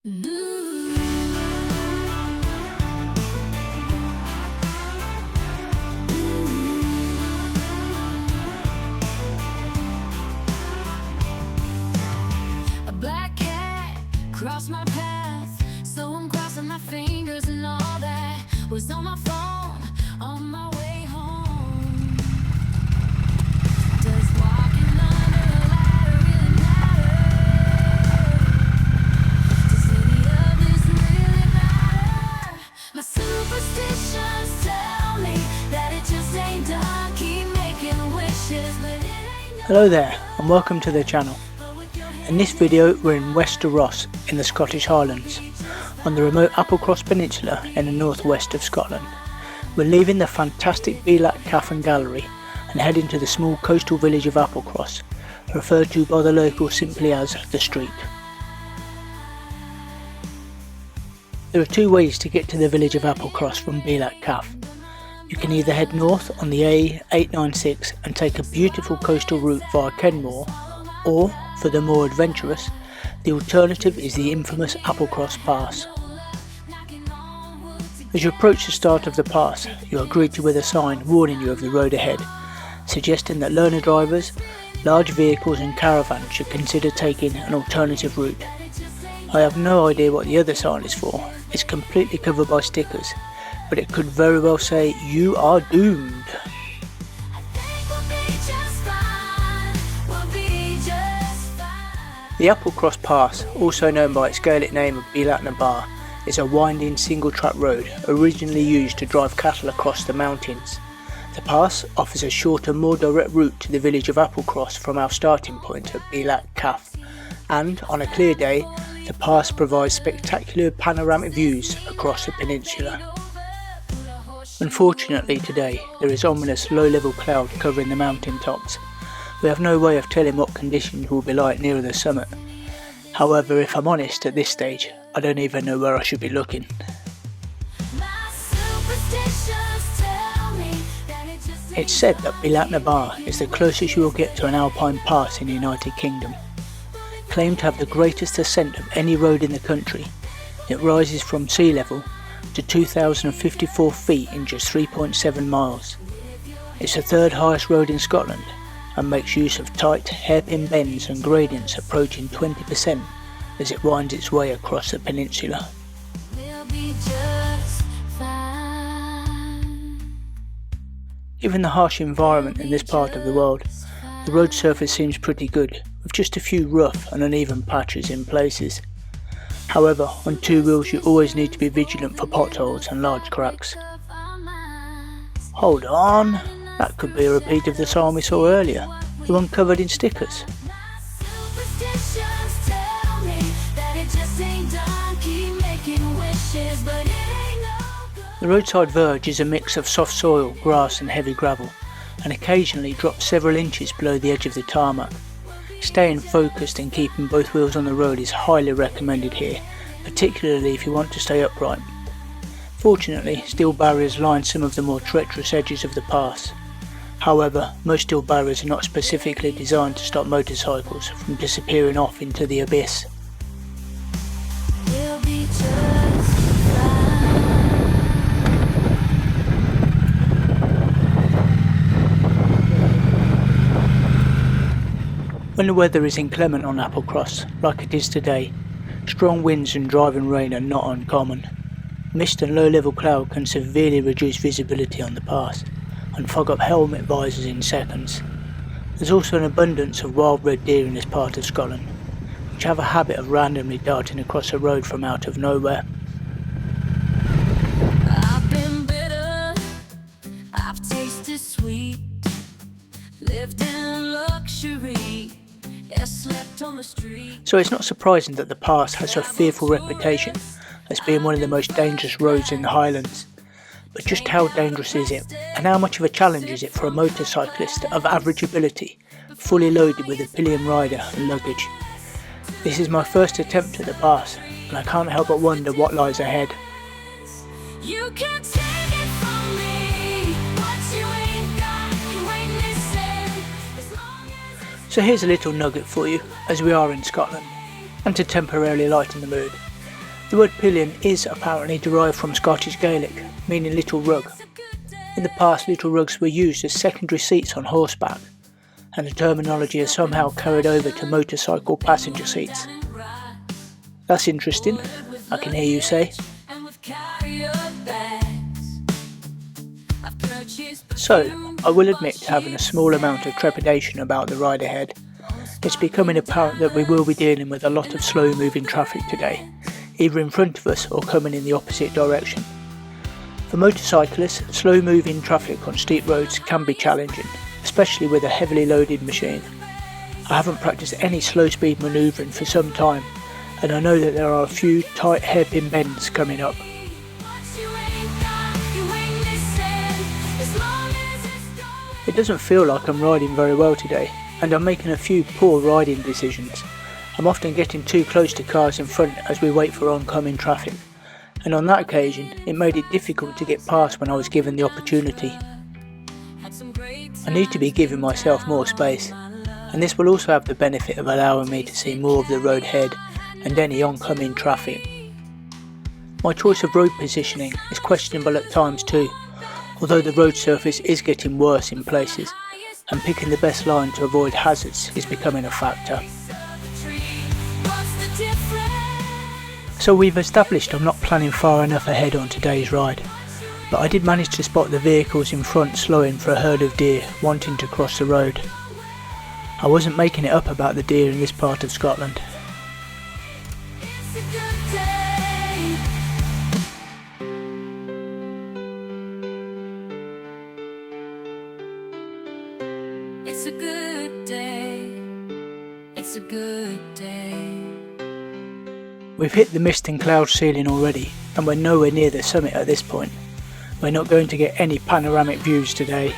A black cat crossed my path, so I'm crossing my fingers, and all that was on my phone on my way home. Does walking under a ladder really matter? Does any of this really matter? My superstitions tell me that it just ain't done. Keep making wishes, but it ain't. Hello there and welcome to the channel. In this video we're in West of Ross in the Scottish Highlands, on the remote Applecross Peninsula in the northwest of Scotland. We're leaving the fantastic Bealach Cafe and Gallery and heading to the small coastal village of Applecross, referred to by the locals simply as the Street. There are two ways to get to the village of Applecross from Bealach Cafe. You can either head north on the A896 and take a beautiful coastal route via Kenmore, or, for the more adventurous, the alternative is the infamous Applecross Pass. As you approach the start of the pass, you are greeted with a sign warning you of the road ahead, suggesting that learner drivers, large vehicles and caravans should consider taking an alternative route. I have no idea what the other sign is for. It's completely covered by stickers, but it could very well say, "You are doomed." The Applecross Pass, also known by its Gaelic name of Bealach, is a winding single-track road originally used to drive cattle across the mountains. The pass offers a shorter, more direct route to the village of Applecross from our starting point at Bealach Cafe, and on a clear day, the pass provides spectacular panoramic views across the peninsula. Unfortunately today, there is ominous low-level cloud covering the mountain tops. We have no way of telling what conditions will be like nearer the summit. However, if I'm honest, at this stage, I don't even know where I should be looking. It's said that Bealach is the closest you will get to an alpine pass in the United Kingdom. Claimed to have the greatest ascent of any road in the country, it rises from sea level to 2,054 feet in just 3.7 miles. It's the third highest road in Scotland, and makes use of tight hairpin bends and gradients approaching 20% as it winds its way across the peninsula. Given the harsh environment in this part of the world, the road surface seems pretty good, with just a few rough and uneven patches in places. However, on two wheels you always need to be vigilant for potholes and large cracks. Hold on! That could be a repeat of the sign we saw earlier, the one covered in stickers. The roadside verge is a mix of soft soil, grass and heavy gravel, and occasionally drops several inches below the edge of the tarmac. Staying focused and keeping both wheels on the road is highly recommended here, particularly if you want to stay upright. Fortunately, steel barriers line some of the more treacherous edges of the pass. However, most steel barriers are not specifically designed to stop motorcycles from disappearing off into the abyss. When the weather is inclement on Applecross, like it is today, strong winds and driving rain are not uncommon. Mist and low-level cloud can severely reduce visibility on the pass and fog up helmet visors in seconds. There's also an abundance of wild red deer in this part of Scotland, which have a habit of randomly darting across a road from out of nowhere. I've been bitter, I've tasted sweet, lived in luxury, slept on the street. So it's not surprising that the pass has a fearful reputation as being one of the most dangerous roads in the Highlands. But just how dangerous is it, and how much of a challenge is it for a motorcyclist of average ability, fully loaded with a pillion rider and luggage? This is my first attempt at the pass, and I can't help but wonder what lies ahead. You can't take it from me, what you ain't got, you ain't missing, as long as So here's a little nugget for you, as we are in Scotland, and to temporarily lighten the mood. The word pillion is apparently derived from Scottish Gaelic, meaning little rug. In the past, little rugs were used as secondary seats on horseback, and the terminology has somehow carried over to motorcycle passenger seats. That's interesting, I can hear you say. So, I will admit to having a small amount of trepidation about the ride ahead. It's becoming apparent that we will be dealing with a lot of slow moving traffic today, either in front of us or coming in the opposite direction. For motorcyclists, slow moving traffic on steep roads can be challenging, especially with a heavily loaded machine. I haven't practiced any slow speed manoeuvring for some time, and I know that there are a few tight hairpin bends coming up. It doesn't feel like I'm riding very well today, and I'm making a few poor riding decisions. I'm often getting too close to cars in front as we wait for oncoming traffic, and on that occasion it made it difficult to get past when I was given the opportunity. I need to be giving myself more space, and this will also have the benefit of allowing me to see more of the road ahead and any oncoming traffic. My choice of road positioning is questionable at times too, although the road surface is getting worse in places, and picking the best line to avoid hazards is becoming a factor. So we've established I'm not planning far enough ahead on today's ride, but I did manage to spot the vehicles in front slowing for a herd of deer wanting to cross the road. I wasn't making it up about the deer in this part of Scotland. It's a good day. It's a good day. We've hit the mist and cloud ceiling already, and we're nowhere near the summit at this point. We're not going to get any panoramic views today.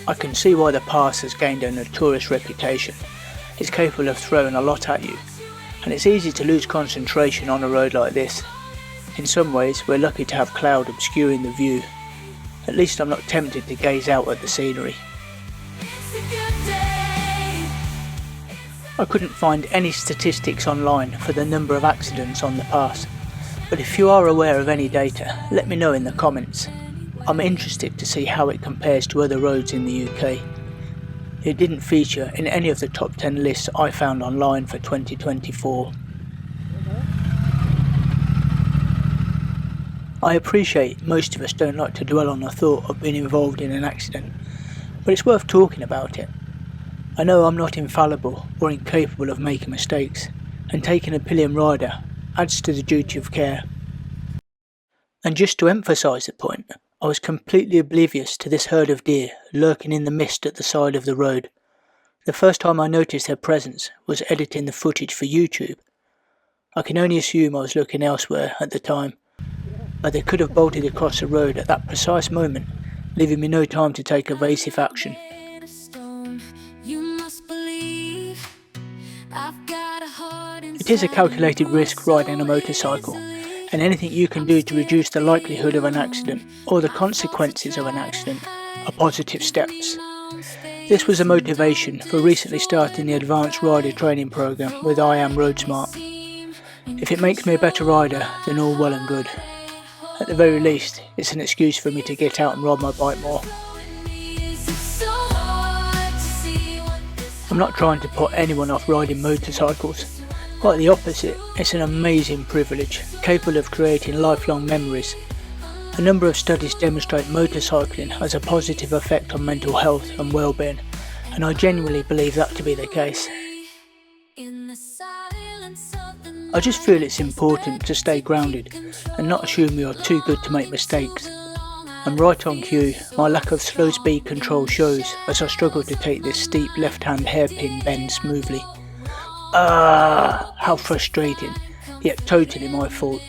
I can see why the pass has gained a notorious reputation. It's capable of throwing a lot at you, and it's easy to lose concentration on a road like this. In some ways, we're lucky to have cloud obscuring the view. At least I'm not tempted to gaze out at the scenery. I couldn't find any statistics online for the number of accidents on the pass, but if you are aware of any data, let me know in the comments. I'm interested to see how it compares to other roads in the UK. It didn't feature in any of the top 10 lists I found online for 2024. I appreciate most of us don't like to dwell on the thought of being involved in an accident, but it's worth talking about it. I know I'm not infallible or incapable of making mistakes, and taking a pillion rider adds to the duty of care. And just to emphasise the point, I was completely oblivious to this herd of deer lurking in the mist at the side of the road. The first time I noticed their presence was editing the footage for YouTube. I can only assume I was looking elsewhere at the time, but they could have bolted across the road at that precise moment, leaving me no time to take evasive action. It is a calculated risk riding a motorcycle, and anything you can do to reduce the likelihood of an accident or the consequences of an accident are positive steps. This was a motivation for recently starting the Advanced Rider Training Programme with I Am Road Smart. If it makes me a better rider, then all well and good. At the very least, it's an excuse for me to get out and ride my bike more. I'm not trying to put anyone off riding motorcycles. Quite the opposite, it's an amazing privilege, capable of creating lifelong memories. A number of studies demonstrate motorcycling has a positive effect on mental health and well-being, and I genuinely believe that to be the case. I just feel it's important to stay grounded and not assume we are too good to make mistakes. And right on cue, my lack of slow speed control shows as I struggle to take this steep left-hand hairpin bend smoothly. How frustrating, yet totally my fault.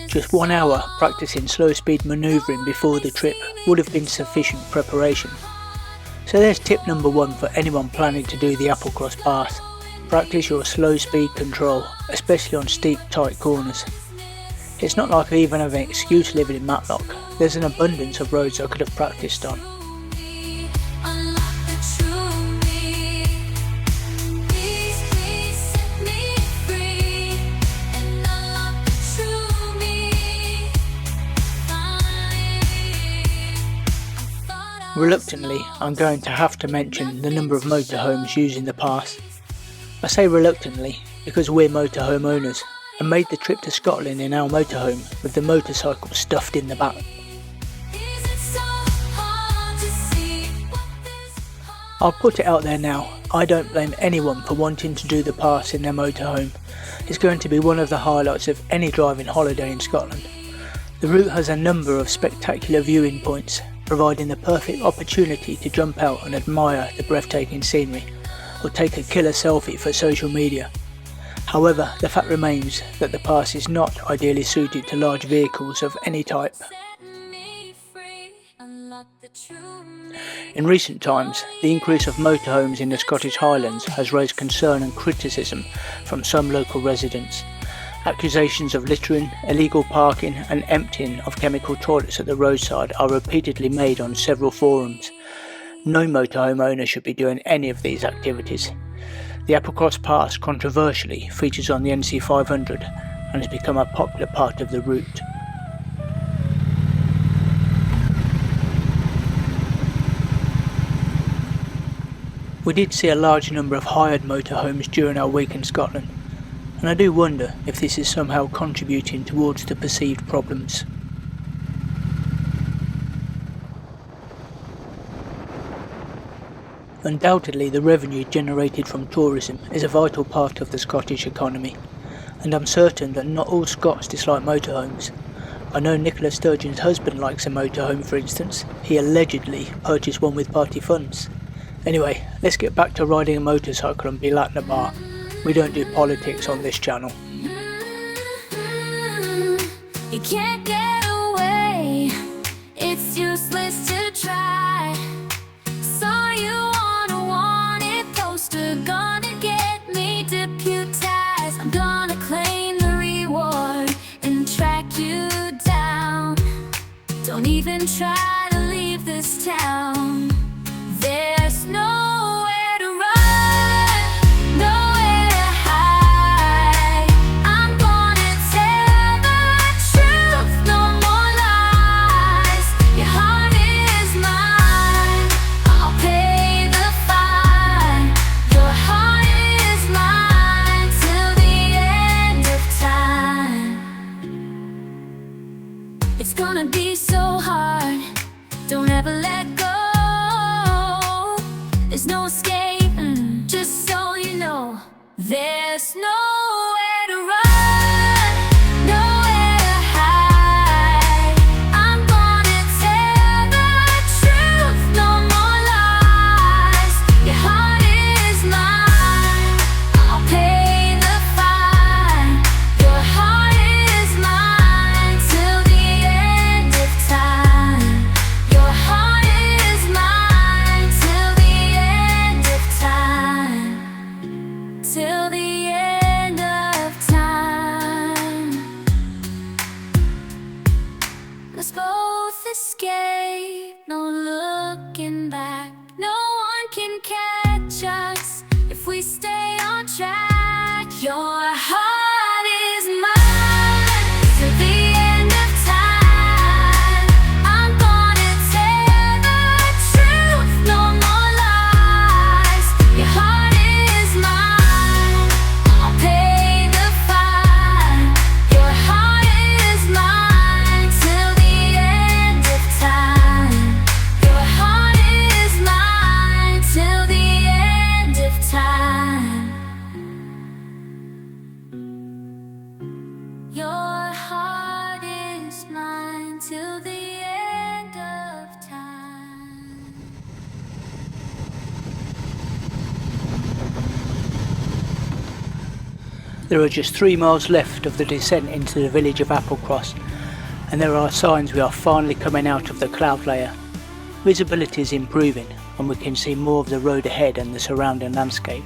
Just 1 hour practicing slow speed manoeuvring before the trip would have been sufficient preparation. So there's tip number 1 for anyone planning to do the Applecross Pass. Practice your slow speed control, especially on steep tight corners. It's not like I even have an excuse living in Matlock. There's an abundance of roads I could have practiced on. Reluctantly, I'm going to have to mention the number of motorhomes using the pass. I say reluctantly because we're motorhome owners and made the trip to Scotland in our motorhome with the motorcycle stuffed in the back. Is it so hard to see what this I'll put it out there now, I don't blame anyone for wanting to do the pass in their motorhome. It's going to be one of the highlights of any driving holiday in Scotland. The route has a number of spectacular viewing points, providing the perfect opportunity to jump out and admire the breathtaking scenery, or take a killer selfie for social media. However, the fact remains that the pass is not ideally suited to large vehicles of any type. set me free? Unlock the true me. In recent times, the increase of motorhomes in the Scottish Highlands has raised concern and criticism from some local residents. Accusations of littering, illegal parking and emptying of chemical toilets at the roadside are repeatedly made on several forums. No motorhome owner should be doing any of these activities. The Applecross Pass controversially features on the NC500 and has become a popular part of the route. We did see a large number of hired motorhomes during our week in Scotland, and I do wonder if this is somehow contributing towards the perceived problems. Undoubtedly, the revenue generated from tourism is a vital part of the Scottish economy, and I'm certain that not all Scots dislike motorhomes. I know Nicola Sturgeon's husband likes a motorhome, for instance. He allegedly purchased one with party funds. Anyway, let's get back to riding a motorcycle and Bealach na bar. We don't do politics on this channel. You can't get away. It's useless to try. Saw you on a wanted poster, gonna get me deputized. I'm gonna claim the reward and track you down. Don't even try to leave this town. There's nowhere to run, nowhere to hide. I'm gonna tell the truth, no more lies. Your heart is mine, I'll pay the fine. Your heart is mine till the end of time. It's gonna be so hard, don't ever let go. There's no escape, just so you know. There's nowhere to run, nowhere to hide. I'm gonna tell the truth, no more lies. Your heart is mine, I'll pay the fine. Your heart is mine till the end of time. Your heart is mine till the end of time. Till the end of time. Let's both escape, no looking back. No one can catch us if we stay on track. Your heart is mine till the end of time. I'm gonna tell the truth, no more lies. Your heart is mine, I'll pay the fine. Your heart is mine till the end of time. Your heart is mine till the end of time. Your heart is mine till the end of time. There are just 3 miles left of the descent into the village of Applecross, and there are signs we are finally coming out of the cloud layer. Visibility is improving and we can see more of the road ahead and the surrounding landscape.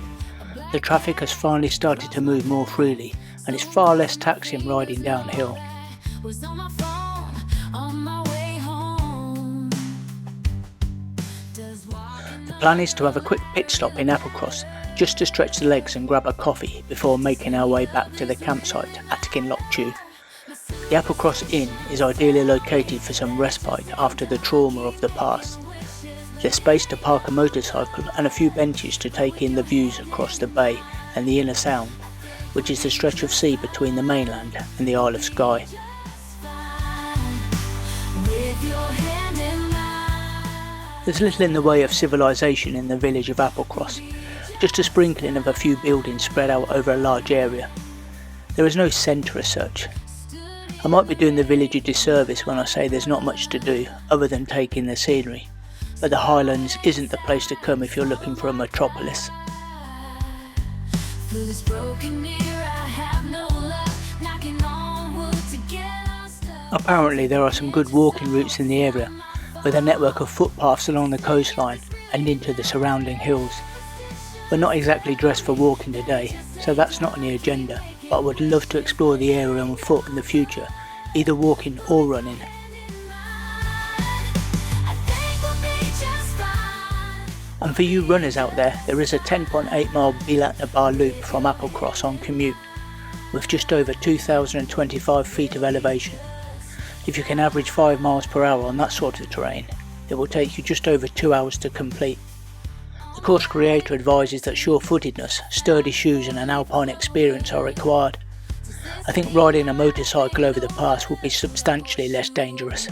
The traffic has finally started to move more freely and it's far less taxing riding downhill. Was on my phone on my way home. Does walking The plan is to have a quick pit stop in Applecross just to stretch the legs and grab a coffee before making our way back to the campsite at Kinlochchew. The Applecross Inn is ideally located for some respite after the trauma of the pass. There's space to park a motorcycle and a few benches to take in the views across the bay and the inner sound, which is the stretch of sea between the mainland and the Isle of Skye. There's little in the way of civilization in the village of Applecross, just a sprinkling of a few buildings spread out over a large area. There is no centre as such. I might be doing the village a disservice when I say there's not much to do other than take in the scenery, but the Highlands isn't the place to come if you're looking for a metropolis. Apparently there are some good walking routes in the area, with a network of footpaths along the coastline and into the surrounding hills. We're not exactly dressed for walking today, so that's not on the agenda, but I would love to explore the area on foot in the future, either walking or running. And for you runners out there is a 10.8 mile Bealach loop from Applecross on commute, with just over 2,025 feet of elevation. If you can average 5 miles per hour on that sort of terrain, it will take you just over 2 hours to complete. The course creator advises that sure-footedness, sturdy shoes and an alpine experience are required. I think riding a motorcycle over the pass will be substantially less dangerous.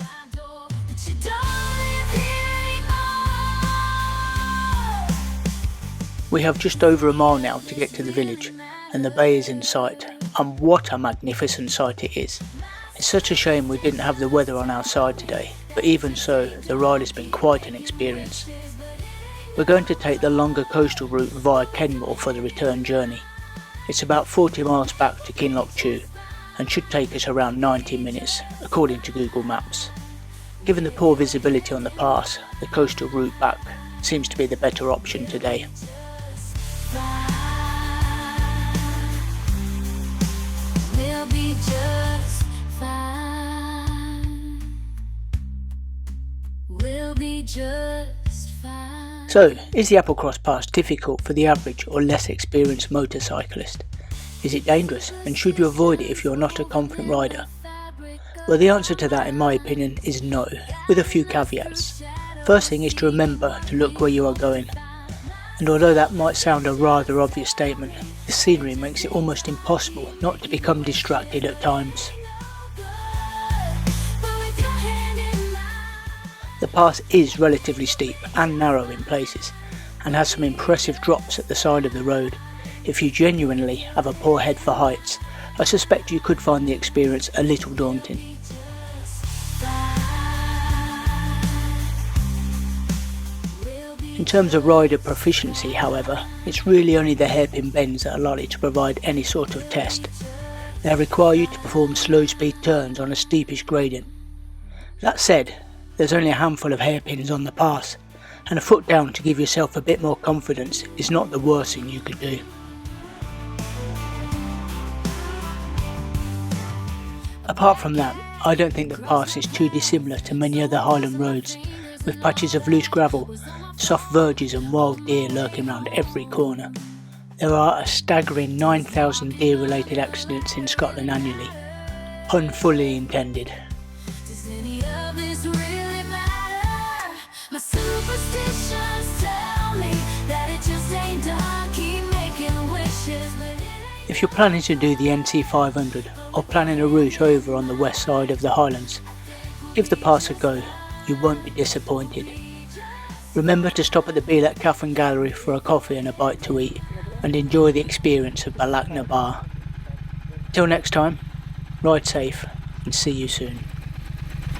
We have just over a mile now to get to the village, and the bay is in sight, and what a magnificent sight it is. It's such a shame we didn't have the weather on our side today, but even so, the ride has been quite an experience. We're going to take the longer coastal route via Kenmore for the return journey. It's about 40 miles back to Kinloch and should take us around 90 minutes, according to Google Maps. Given the poor visibility on the pass, the coastal route back seems to be the better option today. We'll be just fine. We'll be just fine. So, is the Applecross Pass difficult for the average or less experienced motorcyclist? Is it dangerous, and should you avoid it if you're not a confident rider? Well, the answer to that in my opinion is no, with a few caveats. First thing is to remember to look where you are going. And although that might sound a rather obvious statement, the scenery makes it almost impossible not to become distracted at times. The pass is relatively steep and narrow in places, and has some impressive drops at the side of the road. If you genuinely have a poor head for heights, I suspect you could find the experience a little daunting. In terms of rider proficiency, however, it's really only the hairpin bends that are likely to provide any sort of test. They require you to perform slow speed turns on a steepish gradient. That said, there's only a handful of hairpins on the pass, and a foot down to give yourself a bit more confidence is not the worst thing you could do. Apart from that, I don't think the pass is too dissimilar to many other Highland roads, with patches of loose gravel, soft verges and wild deer lurking around every corner. There are a staggering 9,000 deer-related accidents in Scotland annually, pun fully intended. Does any of this really matter? My superstitions tell me that it just ain't done. Keep making wishes, but it ain't. If you're planning to do the NC500 or planning a route over on the west side of the Highlands, give the pass a go, you won't be disappointed. Remember to stop at the Bealach Cafe and Gallery for a coffee and a bite to eat, and enjoy the experience of Bealach Bar. Till next time, ride safe and see you soon.